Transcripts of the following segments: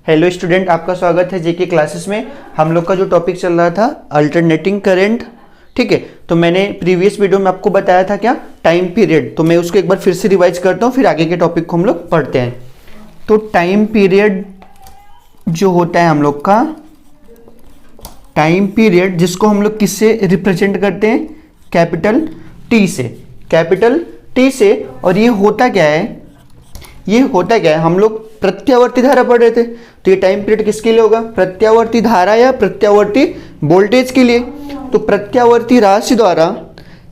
Hello student, आपका स्वागत है जेके क्लासेस में। हम लोग का जो टॉपिक चल रहा था अल्टरनेटिंग करंट, ठीक है। तो मैंने प्रीवियस वीडियो में आपको बताया था क्या, टाइम पीरियड। तो मैं उसको एक बार फिर से रिवाइज करता हूँ, फिर आगे के टॉपिक को हम लोग पढ़ते हैं। तो टाइम पीरियड जो होता है हम लोग का, टाइम पीरियड जिसको हम लोग किससे रिप्रेजेंट करते हैं, कैपिटल टी से, कैपिटल टी से। और ये होता क्या है, हम लोग प्रत्यावर्ती धारा पढ़ रहे थे। तो ये टाइम पीरियड किसके लिए होगा, प्रत्यावर्ती धारा या प्रत्यावर्ती वोल्टेज के लिए। तो प्रत्यावर्ती राशि द्वारा,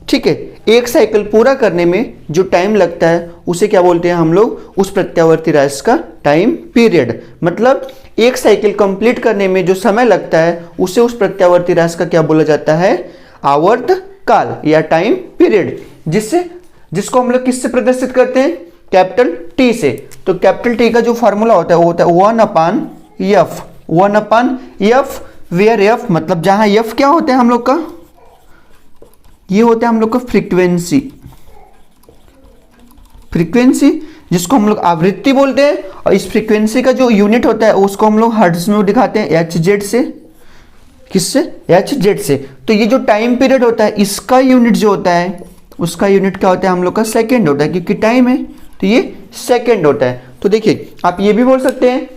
ठीक है, एक साइकिल पूरा करने में जो टाइम लगता है उसे क्या बोलते हैं हम लोग, उस प्रत्यावर्ती राशि का टाइम पीरियड। मतलब एक साइकिल कंप्लीट करने में जो समय लगता है उसे उस प्रत्यावर्ती राशि का क्या बोला जाता है, आवर्त काल या टाइम पीरियड। जिसको हम लोग किससे प्रदर्शित करते हैं, कैपिटल टी से। तो कैपिटल टी का जो फॉर्मूला होता है वो होता है 1/f, 1/f, वेयर f मतलब जहां f क्या होता है हम लोग का, ये होता है हम लोग का फ्रीक्वेंसी जिसको हम लोग आवृत्ति बोलते हैं। और इस फ्रीक्वेंसी का जो यूनिट होता है उसको हम लोग हर्ट्ज में दिखाते हैं, hz से। किससे, hz से। तो ये जो टाइम पीरियड होता है इसका यूनिट जो होता है, उसका यूनिट क्या होता है हम लोग का, सेकेंड होता है, क्योंकि टाइम है तो ये सेकेंड होता है। तो देखिए आप ये भी बोल सकते हैं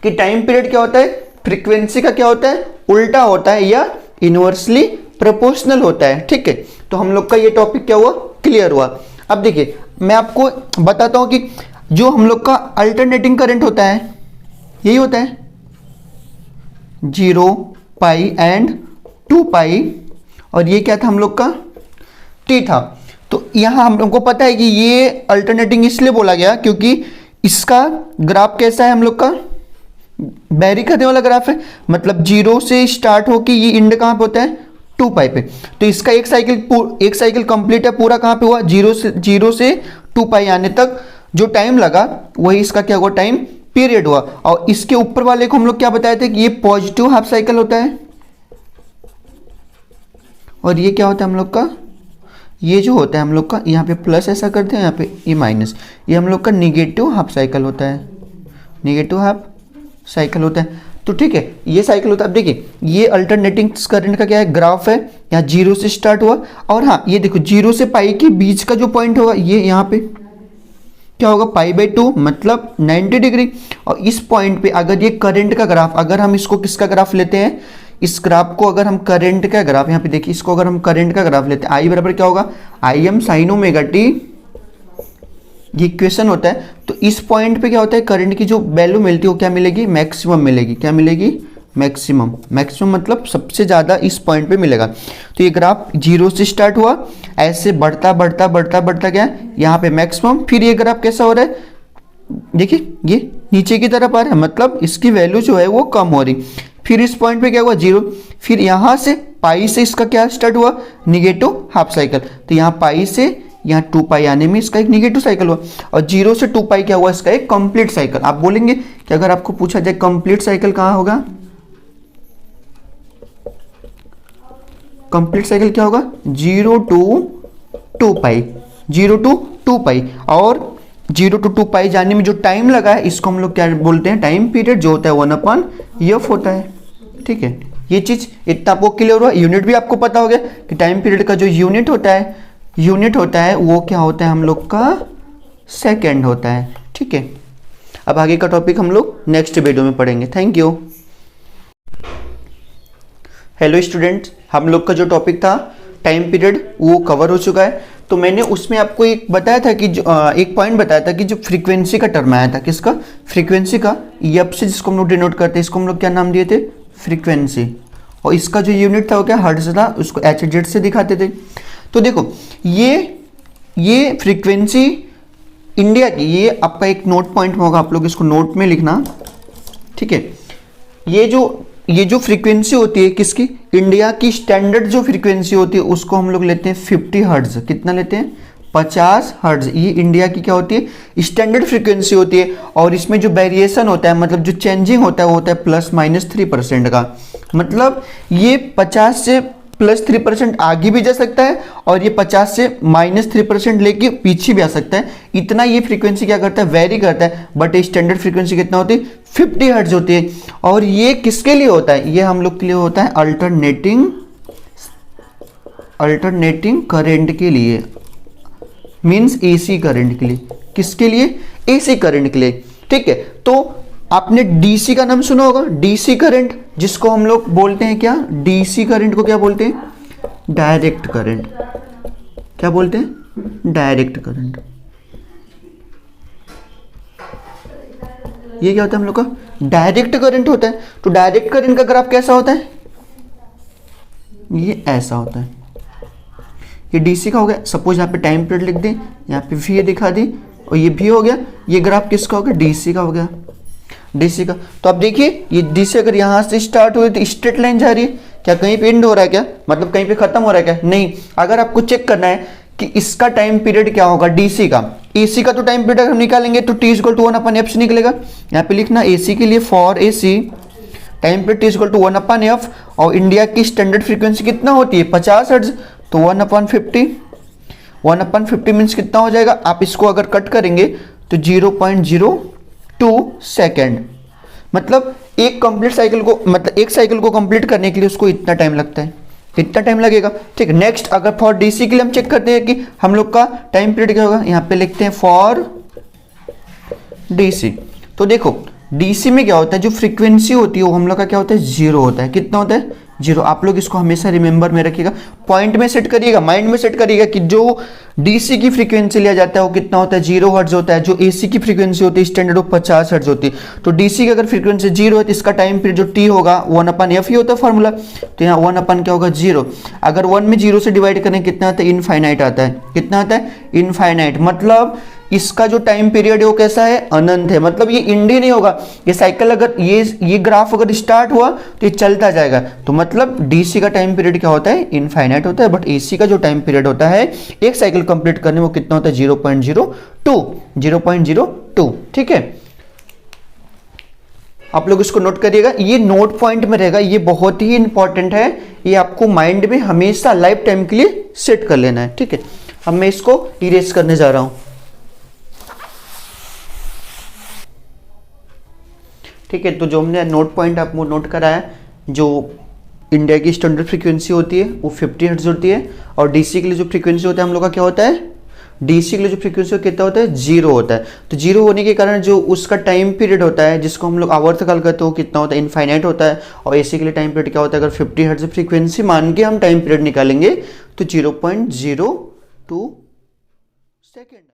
कि टाइम पीरियड क्या होता है, फ्रीक्वेंसी का क्या होता है, उल्टा होता है या इनवर्सली प्रोपोर्शनल होता है, ठीक है। तो हम लोग का ये टॉपिक क्या हुआ, क्लियर हुआ। अब देखिए मैं आपको बताता हूं कि जो हम लोग का अल्टरनेटिंग करंट होता है यही होता है 0 पाई एंड 2 पाई, और ये क्या था हम लोग का, टी था। तो यहां हम लोग को पता है कि ये अल्टरनेटिंग इसलिए बोला गया क्योंकि इसका ग्राफ कैसा है हम लोग का, बैरी करने वाला ग्राफ है। मतलब 0 से स्टार्ट होकर ये इंड कहां पे होता है, 2 पाई पे। तो इसका एक साइकिल कंप्लीट है पूरा कहां पे हुआ, 0 से 2 पाई आने तक जो टाइम लगा वही इसका क्या हुआ, टाइम पीरियड हुआ। और इसके ऊपर वाले को हम लोग क्या बताए थे कि ये पॉजिटिव हाफ साइकिल होता है, और ये क्या होता है हम लोग का, ये जो होता है हम लोग का, यहाँ पे प्लस ऐसा करते हैं, यहाँ पे ये माइनस, ये हम लोग का निगेटिव हाफ साइकिल होता है, निगेटिव हाफ साइकिल होता है। तो ठीक है, ये साइकिल होता है। अब देखिए ये अल्टरनेटिंग करंट का क्या है, ग्राफ है, यहाँ 0 से स्टार्ट हुआ, और हाँ ये देखो 0 से पाई के बीच का जो पॉइंट होगा ये यहाँ पे क्या होगा, π/2 मतलब 90 डिग्री। और इस पॉइंट पे अगर ये करंट का ग्राफ, अगर हम इसको किसका ग्राफ लेते हैं, इस ग्राफ को अगर हम करंट का ग्राफ, यहाँ पे देखिए इसको अगर हम करंट का ग्राफ लेते हैं, आई बराबर क्या होगा, Im sin ओमेगा टी, ये इक्वेशन होता है। तो इस पॉइंट पे क्या होता है, करंट की जो वैल्यू मिलती है वो क्या मिलेगी, मैक्सिमम मिलेगी। क्या मिलेगी, मैक्सिमम। मैक्सिमम मतलब सबसे ज्यादा इस पॉइंट पे मिलेगा। तो ये ग्राफ 0 से स्टार्ट हुआ, ऐसे बढ़ता बढ़ता बढ़ता बढ़ता गया यहाँ पे मैक्सिमम। फिर ये ग्राफ कैसा हो रहा है, देखिए ये नीचे की तरफ आ रहा है, मतलब इसकी वैल्यू जो है वो कम हो रही। फिर इस पॉइंट पे क्या हुआ, 0। फिर यहाँ से पाई से इसका क्या स्टार्ट हुआ, निगेटिव हाफ साइकिल। तो यहाँ पाई से यहाँ 2 पाई आने में इसका एक निगेटिव साइकिल हुआ, और 0 से 2 पाई क्या हुआ, इसका एक कंप्लीट साइकिल। आप बोलेंगे कि अगर आपको पूछा जाए कंप्लीट साइकिल कहाँ होगा, कंप्लीट साइकिल क्या होगा, 0 to 2 पाई, 0 to 2 पाई। और 0 to 2 पाई जाने में जो टाइम लगा है इसको हम लोग क्या बोलते हैं, टाइम पीरियड, जो होता है 1/f होता है, ठीक है। ये चीज इतना आपको क्लियर हुआ। यूनिट भी आपको पता हो गया कि टाइम पीरियड का जो यूनिट होता है वो क्या होता है हम लोग का, सेकेंड होता है, ठीक है। अब आगे का टॉपिक हम लोग नेक्स्ट वीडियो में पढ़ेंगे। Thank you. हेलो स्टूडेंट्स, हम लोग का जो टॉपिक था टाइम पीरियड वो कवर हो चुका है। तो मैंने उसमें आपको एक बताया था कि एक पॉइंट बताया था कि जो फ्रीक्वेंसी का टर्म आया था, किसका, फ्रीक्वेंसी का, एफ से जिसको हम लोग डिनोट करते हैं, इसको हम लोग क्या नाम दिए थे, फ्रीक्वेंसी। और इसका जो यूनिट था वो क्या, हर्ट्ज था, उसको hz से दिखाते थे। तो देखो ये फ्रीक्वेंसी इंडिया की, ये आपका एक नोट पॉइंट होगा, आप लोग इसको नोट में लिखना, ठीक है। ये जो फ्रीक्वेंसी होती है किसकी, इंडिया की स्टैंडर्ड जो फ्रीक्वेंसी होती है उसको हम लोग लेते हैं 50 हर्ट्ज। कितना लेते हैं, 50 हर्ट्ज। ये इंडिया की क्या होती है, स्टैंडर्ड फ्रीक्वेंसी होती है। और इसमें जो वेरिएशन होता है, मतलब जो चेंजिंग होता है वो होता है ±3% का। मतलब ये 50 से +3% आगे भी जा सकता है और ये 50 से -3% लेके पीछे भी आ सकता है। इतना ये फ्रीक्वेंसी क्या करता है, वेरी करता है, बट स्टैंडर्ड फ्रीक्वेंसी कितना होती है, 50 हर्ट्ज होती है। और ये किसके लिए होता है, ये हम लोग के लिए होता है अल्टरनेटिंग करंट के लिए, मींस एसी करंट के लिए। किसके लिए, एसी करंट के लिए। ठीक है, तो आपने डीसी का नाम सुना होगा, डीसी करंट, जिसको हम लोग बोलते हैं क्या, डीसी करंट को क्या बोलते हैं, डायरेक्ट करंट। क्या बोलते हैं, डायरेक्ट करंट। ये क्या होता है हम लोग का, डायरेक्ट करंट होता है। तो डायरेक्ट करंट का ग्राफ कैसा होता है, ये ऐसा होता है। ये डीसी का हो गया। सपोज यहाँ पे टाइम पीरियड लिख दें, यहाँ पे वी दिखा दी, और ये भी हो गया। ये ग्राफ किसका हो गया, डीसी का हो गया, डीसी का। तो अब देखिए ये डीसी अगर यहाँ से स्टार्ट हुई तो स्ट्रेट लाइन जा रही है, क्या कहीं पे एंड हो रहा है क्या, मतलब कहीं पे खत्म हो रहा है क्या, नहीं। अगर आपको चेक करना है कि इसका टाइम पीरियड क्या होगा डीसी का, एसी का तो टाइम पीरियड हम निकालेंगे तो टी इक्वल टू 1/f से निकलेगा। यहाँ पे लिखना एसी के लिए, for AC time period T equal to 1/f, और इंडिया की स्टैंडर्ड फ्रीक्वेंसी कितना होती है, 50 हर्ट्ज, तो 1/50, 1/50 मीन्स कितना हो जाएगा, आप इसको अगर कट करेंगे तो 0.02 सेकेंड। मतलब एक कंप्लीट साइकिल को, मतलब एक साइकिल को कंप्लीट करने के लिए उसको इतना टाइम लगता है, इतना टाइम लगेगा। ठीक है, नेक्स्ट अगर फॉर डीसी के लिए हम चेक करते हैं कि हम लोग का टाइम पीरियड क्या होगा, यहाँ पे लिखते हैं फॉर डीसी। तो देखो डीसी में क्या होता है, जो फ्रीक्वेंसी होती है वो हम लोग का क्या होता है, 0 होता है। कितना होता है, 0। आप लोग इसको हमेशा रिमेंबर में रखिएगा, पॉइंट में सेट करिएगा, माइंड में सेट करिएगा कि जो डीसी की फ्रीक्वेंसी लिया जाता है वो कितना होता है, 0 हर्ट्ज होता है। जो एसी की फ्रीक्वेंसी होती है स्टैंडर्ड वो 50 हर्ट्ज होती है। तो डीसी की अगर फ्रीक्वेंसी 0 है तो इसका टाइम पीरियड जो टी होगा 1/f ही होता है फॉर्मूला। तो यहाँ 1/ क्या होगा, 0। अगर 1 में 0 से डिवाइड करें कितना आता है, इनफाइनाइट आता है। कितना आता है, इनफाइनाइट। मतलब इसका जो टाइम पीरियड है वो कैसा है, अनंत है। मतलब ये इंडी नहीं होगा, ये साइकिल अगर ये ग्राफ अगर स्टार्ट हुआ तो ये चलता जाएगा। तो मतलब डीसी का टाइम पीरियड क्या होता है, इनफाइनाइट होता है। बट एसी का जो टाइम पीरियड होता है एक साइकिल कंप्लीट करने में वो कितना होता है, 0.02। ठीक है, आप लोग इसको नोट करिएगा, ये नोट पॉइंट में रहेगा, ये बहुत ही इंपॉर्टेंट है। ये आपको माइंड में हमेशा लाइफ टाइम के लिए सेट कर लेना है। ठीक है, अब मैं इसको इरेज करने जा रहा हूं। ठीक है, तो जो हमने नोट पॉइंट आपको नोट कराया, जो इंडिया की स्टैंडर्ड फ्रीक्वेंसी होती है वो 50 हर्ट्ज होती है, और डीसी के लिए जो फ्रीक्वेंसी होता है हम लोग का क्या होता है, डीसी के लिए जो फ्रीक्वेंसी कितना होता है, 0 होता है। तो 0 होने के कारण जो उसका टाइम पीरियड होता है जिसको हम लोग आवर्तकाल कहते हो कितना होता है, इनफाइनाइट होता है। और एसी के लिए टाइम पीरियड क्या होता है, अगर 50 हर्ट्ज फ्रीक्वेंसी मान के हम टाइम पीरियड निकालेंगे तो 0.02 सेकेंड।